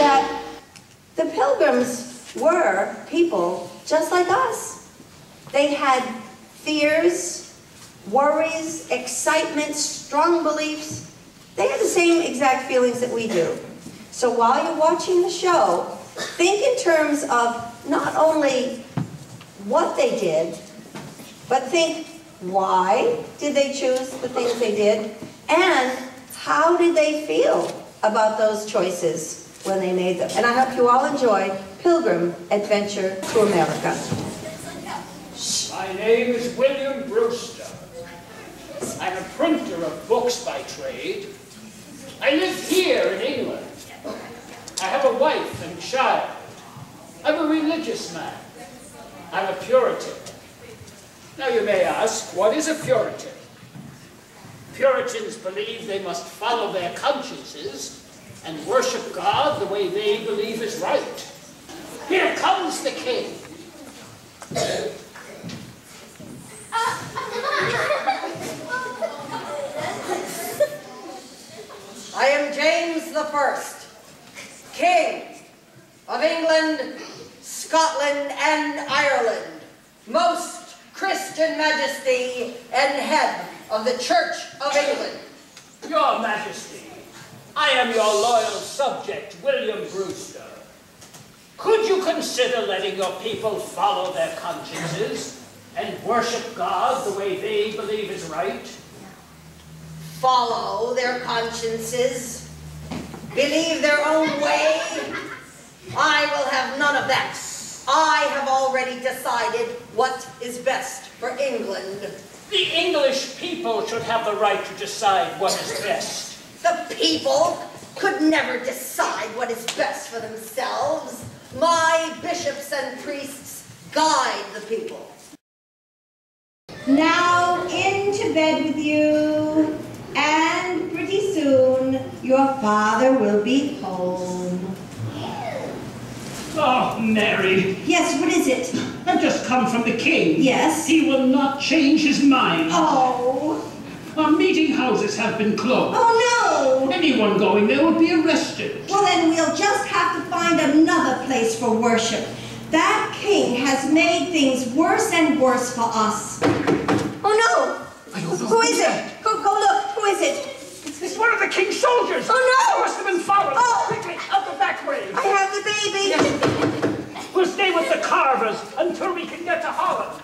that the Pilgrims were people just like us. They had fears, worries, excitement, strong beliefs. They had the same exact feelings that we do. So while you're watching the show, think in terms of not only what they did, but think, why did they choose the things they did? And how did they feel about those choices when they made them? And I hope you all enjoy Pilgrim Adventure to America. My name is William Brewster. I'm a printer of books by trade. I live here in England. I have a wife and child. I'm a religious man. I'm a Puritan. Now you may ask, what is a Puritan? Puritans believe they must follow their consciences and worship God the way they believe is right. Here comes the king. I am James I, King of England, Scotland, and Ireland, most Christian Majesty and head of the Church of England. Your Majesty, I am your loyal subject, William Brewster. Could you consider letting your people follow their consciences and worship God the way they believe is right? Follow their consciences, believe their own way? I will have none of that. I have already decided what is best for England. The English people should have the right to decide what is best. The people could never decide what is best for themselves. My bishops and priests guide the people. Now into bed with you, and pretty soon your father will be home. Oh, Mary. Yes, what is it? I've just come from the king. Yes? He will not change his mind. Oh. Our meeting houses have been closed. Oh, no. Anyone going there will be arrested. Well, then we'll just have to find another place for worship. That king has made things worse and worse for us. Oh, no. I don't know. Who is it? Go look. Who is it? It's one of the king's soldiers. Oh, no. He must have been followed. Oh. Quickly, out the back way. I have the baby. We'll stay with the carvers until we can get to Holland.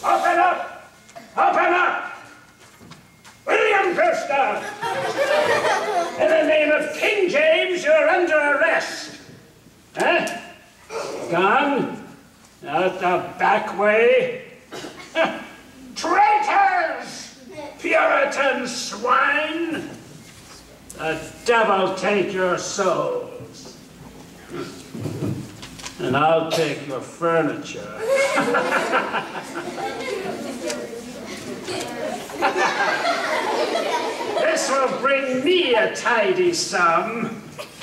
Open up! Open up! William Brewster! In the name of King James, you're under arrest. Huh? Gone? Out the back way? Traitors! Puritan swine! The devil take your souls. And I'll take your furniture. This will bring me a tidy sum.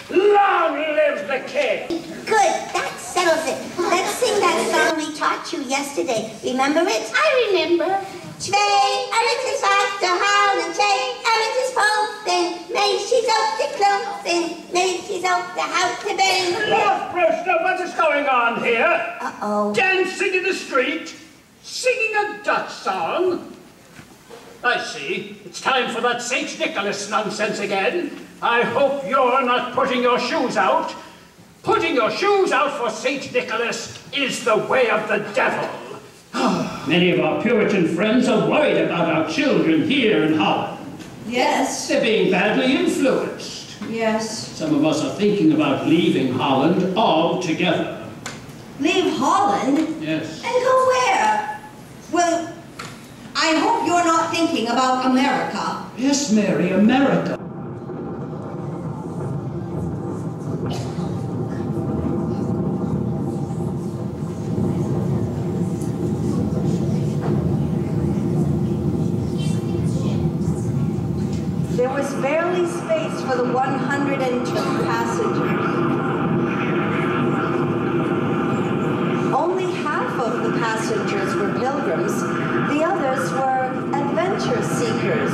Long live the king! Good, that settles it. Let's sing that song we taught you yesterday. Remember it? I remember. Twee arretjes wat de houden, twee arretjes volgen. Meisjes op de kloven, meisjes op de houten been. Lord Brewster, what is going on here? Uh-oh. Dancing in the street? Singing a Dutch song? I see. It's time for that St. Nicholas nonsense again. I hope you're not putting your shoes out. Putting your shoes out for St. Nicholas is the way of the devil. Many of our Puritan friends are worried about our children here in Holland. Yes. They're being badly influenced. Yes. Some of us are thinking about leaving Holland altogether. Leave Holland? Yes. And go where? Well, I hope you're not thinking about America. Yes, Mary, America. There was barely space for the 102 passengers. Only half of the passengers were pilgrims. The others were adventure seekers,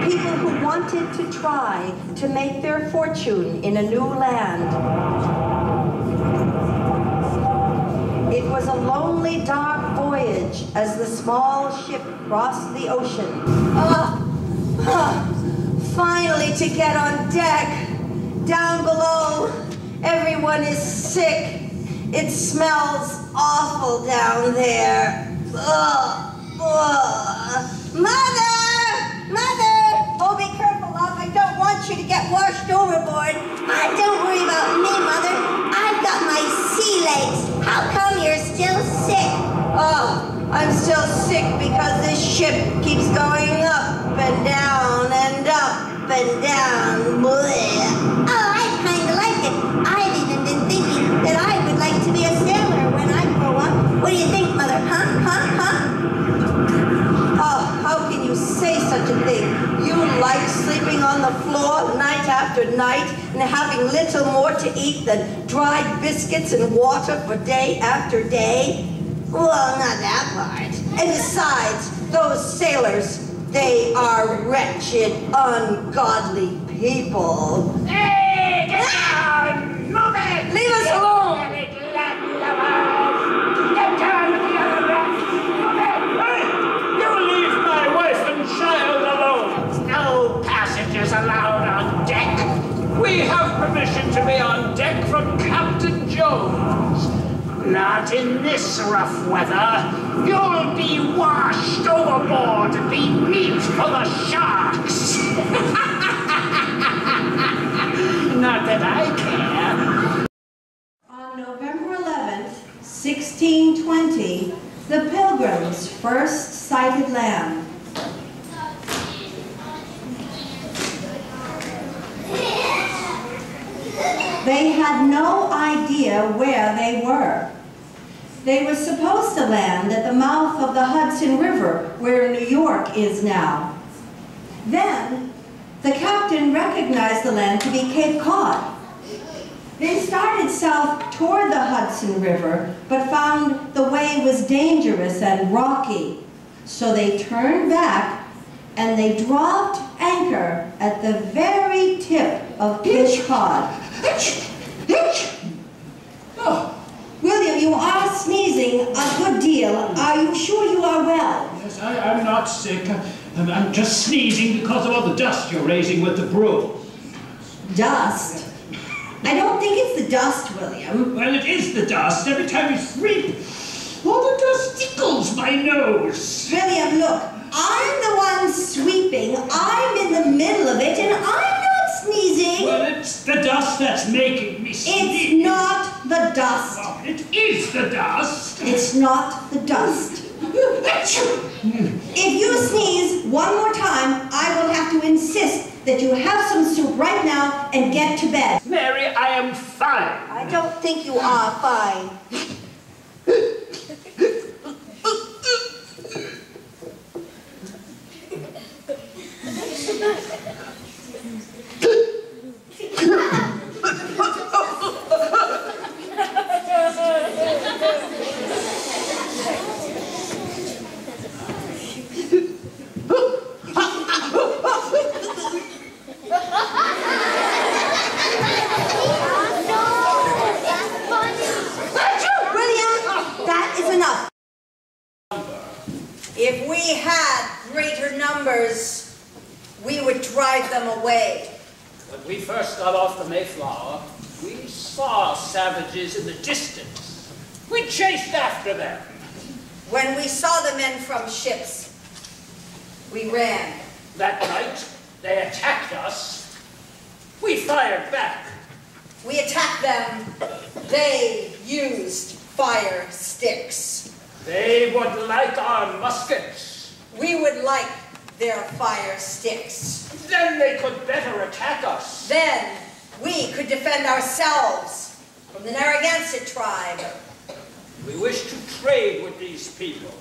people who wanted to try to make their fortune in a new land. It was a lonely, dark voyage as the small ship crossed the ocean. Finally to get on deck. Down below, everyone is sick. It smells awful down there. Mother! Mother! Oh, be careful, love. I don't want you to get washed overboard. Don't worry about me, Mother. I've got my sea legs. How come you're still sick? I'm still sick because this ship keeps going up and down and up and down. Blech. I kind of like it. I've even been thinking that I would like to be a sailor when I grow up. What do you think, Mother? Huh? How can you say such a thing? You like sleeping on the floor night after night and having little more to eat than dried biscuits and water for day after day? Well, not that part. And besides, those sailors, they are wretched, ungodly people. Hey, get down! Move it! Leave us alone! Get down with the other rats! Move it! Hey! You leave my wife and child alone! No passengers allowed on deck! We have permission to be on deck from Captain Jones. Not in this rough weather. You'll be washed overboard and be meat for the sharks. Not that I care. On November 11th, 1620, the Pilgrims first sighted land. They had no idea where they were. They were supposed to land at the mouth of the Hudson River, where New York is now. Then, the captain recognized the land to be Cape Cod. They started south toward the Hudson River, but found the way was dangerous and rocky. So they turned back and they dropped anchor at the very tip of Cape Cod. Oh, William, you are sneezing a good deal. Are you sure you are well? Yes, I'm not sick. I'm just sneezing because of all the dust you're raising with the broom. Dust? I don't think it's the dust, William. Well, it is the dust. Every time you sweep, all the dust tickles my nose. William, look, I'm the one sweeping. I'm in the middle of it, and I'm not sneezing. Well, it's the dust that's making me sneeze. It's not the dust. Oh, it is the dust. It's not the dust. If you sneeze one more time, I will have to insist that you have some soup right now and get to bed. Mary, I am fine. I don't think you are fine. If we had greater numbers, we would drive them away. When we first got off the Mayflower, we saw savages in the distance. We chased after them. When we saw the men from ships, we ran. That night, they attacked us. We fired back. We attacked them. They used fire sticks. They would like our muskets. We would like their fire sticks. Then they could better attack us. Then we could defend ourselves from the Narragansett tribe. We wish to trade with these people.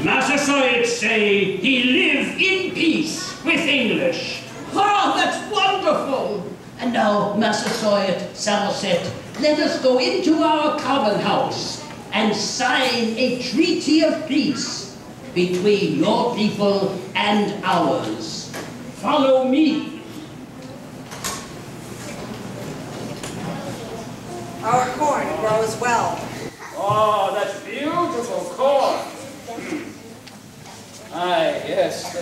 Massasoit say he live in peace with English. Oh, that's wonderful! And now, Massasoit, Somerset, let us go into our common house and sign a treaty of peace between your people and ours. Follow me. Our corn grows well. Oh, that's beautiful corn. Aye, yes.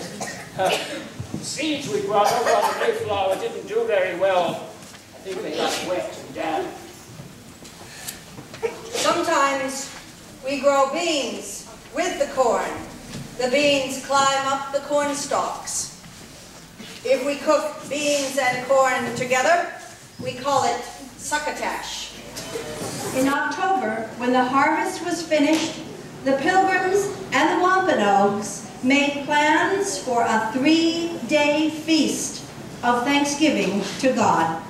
The seeds we brought over on the Mayflower didn't do very well. I think they got wet and damp. Sometimes we grow beans with the corn. The beans climb up the corn stalks. If we cook beans and corn together, we call it succotash. In October, when the harvest was finished, the Pilgrims and the Wampanoags made plans for a 3-day feast of thanksgiving to God.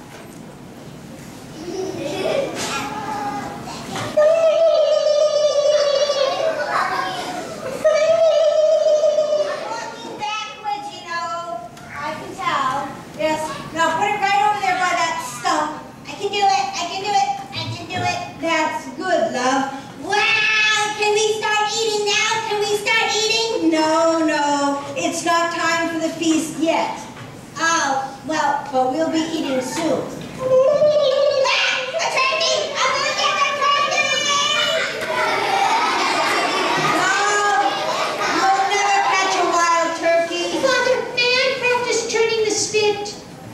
Backwards, you know. I can tell. Yes, now put it right over there by that stump. I can do it. I can do it. I can do it. That's good, love. Wow! Can we start eating now? Can we start eating? No, no, it's not time for the feast yet. Oh, well. But we'll be eating soon. Ah! A turkey! I'm gonna get the turkey! No, you'll never catch a wild turkey. Father, may I practice turning the spit?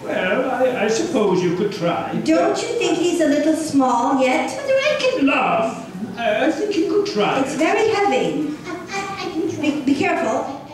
Well, I suppose you could try. Don't you think he's a little small yet? Mother, I can... Love, I think you could try. It's very heavy. I can try. Be careful.